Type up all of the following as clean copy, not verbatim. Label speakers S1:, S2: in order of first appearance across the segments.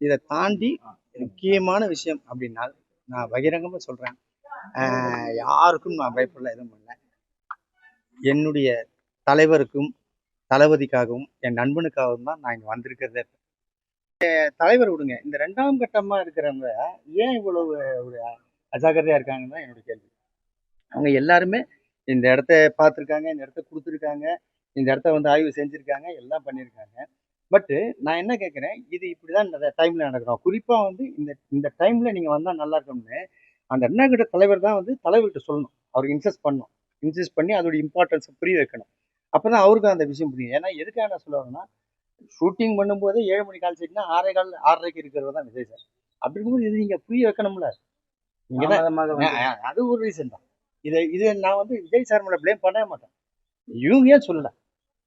S1: இதை தாண்டி முக்கியமான விஷயம் அப்படின்னா நான் பகிரங்கமாக சொல்கிறேன், யாருக்கும் நான் பயப்படல, எதுவும் பண்ணல. என்னுடைய தலைவருக்கும் தளபதிக்காகவும் என் நண்பனுக்காகவும் தான் நான் இங்கே வந்திருக்கிறதே. தலைவர் விடுங்க, இந்த 2ஆம் கட்டமாக இருக்கிறவங்க ஏன் இவ்வளவு ஒரு அஜாக்கிரதையாக இருக்காங்கன்னு தான் என்னுடைய கேள்வி. அவங்க எல்லாருமே இந்த இடத்த பார்த்துருக்காங்க, இந்த இடத்த கொடுத்துருக்காங்க, இந்த இடத்த வந்து ஆய்வு செஞ்சுருக்காங்க, எல்லாம் பண்ணியிருக்காங்க. பட்டு நான் என்ன கேட்குறேன், இது இப்படி தான் இந்த டைமில் நடக்கணும். குறிப்பாக வந்து இந்த டைமில் நீங்கள் வந்தால் நல்லா இருக்கும்னு அந்த 2ஆம் கட்ட தலைவர் தான் வந்து தலைவர்கிட்ட சொல்லணும். அவருக்கு இன்சிஸ்ட் பண்ணி அதோட இம்பார்ட்டன்ஸை புரிய வைக்கணும். அப்போ தான் அவருக்கும் அந்த விஷயம் புரியும். ஏன்னா எதுக்காக நான் சொல்ல வரேன்னா, ஷூட்டிங் பண்ணும்போது 7 மணி கால் சீட்னா 6:15 இருக்கிறவர் தான் விஜய் சார். அப்படி இருக்கும்போது இது நீங்கள் புரிய வைக்கணும்ல. நீங்கள் தான் அது ஒரு ரீசன் தான். இதை நான் வந்து விஜய் சார் மேலே ப்ளேம் பண்ணவே மாட்டேன். இவங்க ஏன் சொல்லலை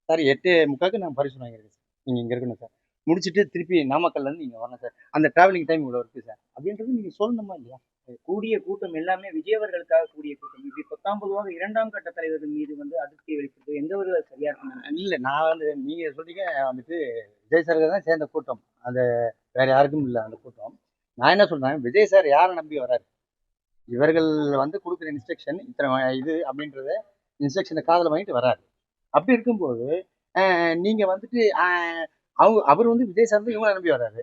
S1: சார்? 8:45 நான் பரிசு வாங்கியிருக்கேன் சார், நீங்கள் இங்கே இருக்கணும் சார், முடிச்சுட்டு திருப்பி நாமக்கல்லேருந்து நீங்கள் வரணும் சார், அந்த டிராவலிங் டைம் இவ்வளோ இருக்குது சார் அப்படின்றது நீங்கள் சொல்லணுமா இல்லையா?
S2: கூடிய கூட்டம் எல்லாமே விஜயவர்களுக்காக கூடிய கூட்டம். இப்படி 10ஆம் பொதுவாக 2ஆம் கட்ட தலைவர்கள் மீது வந்து அதிருப்தியை வெளிப்படுத்துவது எந்த ஒரு சரியா இருக்கும்?
S1: இல்லை, நான் வந்து நீங்கள் சொல்றீங்க வந்துட்டு விஜய் சாருக்கு தான் சேர்ந்த கூட்டம், அது வேற யாருக்கும் இல்லை அந்த கூட்டம். நான் என்ன சொல்றேன், விஜய் சார் யாரை நம்பி வராரு? இவர்கள் வந்து கொடுக்குற இன்ஸ்ட்ரக்ஷன் இத்தனை இது அப்படின்றத இன்ஸ்ட்ரக்ஷனை காதில் வாங்கிட்டு வராரு. அப்படி இருக்கும்போது நீங்க வந்துட்டு அவர் வந்து விஜய் சார் வந்து இவங்களை நம்பி வர்றாரு,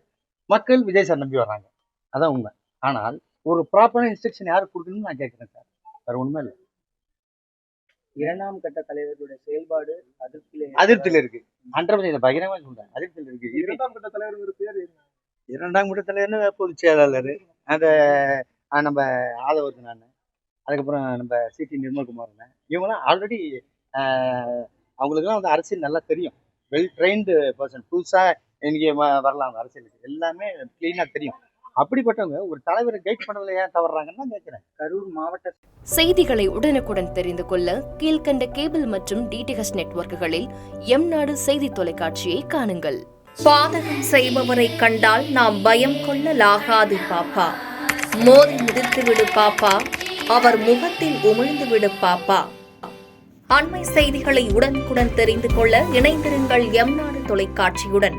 S1: மக்கள் விஜய் சார் நம்பி வர்றாங்க, அதான் உண்மை. ஆனால் ஒரு ப்ராப்பரான இன்ஸ்ட்ரக்ஷன் யாருக்கு கொடுக்கணும்னு நான் கேட்குறேன் சார், வேற ஒண்ணுமே இல்லை.
S2: 2ஆம் கட்ட தலைவர்களுடைய செயல்பாடு
S1: அதிருப்தியில் இருக்கு. 100% பகிரமா சொல்றேன், அதிருப்தியில் இருக்கு.
S2: 2ஆம் கட்ட தலைவர் பேர்
S1: 2ஆம் கட்ட தலைவர்னு பொதுச் செயலாளர் அந்த நம்ம ஆதவர்தன், அதுக்கப்புறம் நம்ம சிடி நிர்மல்குமார், இவங்களாம் ஆல்ரெடி அவங்களுக்குலாம் வந்து அரசியல் நல்லா தெரியும். Well trained person. புதுசாக இன்னைக்கு வரலாம் அவங்க அரசியலுக்கு, எல்லாமே கிளீனாக தெரியும். அப்படிப்பட்டவங்க ஒரு தலைவரை கைட் பண்ணல ஏன் தவறாங்கன்னு தான் கேட்குறேன்.
S3: கரூர் மாவட்ட செய்திகளை உடனுக்குடன் தெரிந்து கொள்ள கீழ்கண்ட கேபிள் மற்றும் டிடிஹெச் நெட்வொர்க்குகளில் எம்நாடு செய்தி தொலைக்காட்சியை காணுங்கள்.
S4: பாதகம் செய்பவரை கண்டால் நாம் பயம் கொள்ளலாகாது பாப்பா. மோதி மிதித்து விடு பாப்பா, அவர் முகத்தில் உமிழ்ந்து விடு பாப்பா. அண்மை செய்திகளை உடனுக்குடன் தெரிந்து கொள்ள இணைந்திருங்கள் எம்நாடு தொலைக்காட்சியுடன்.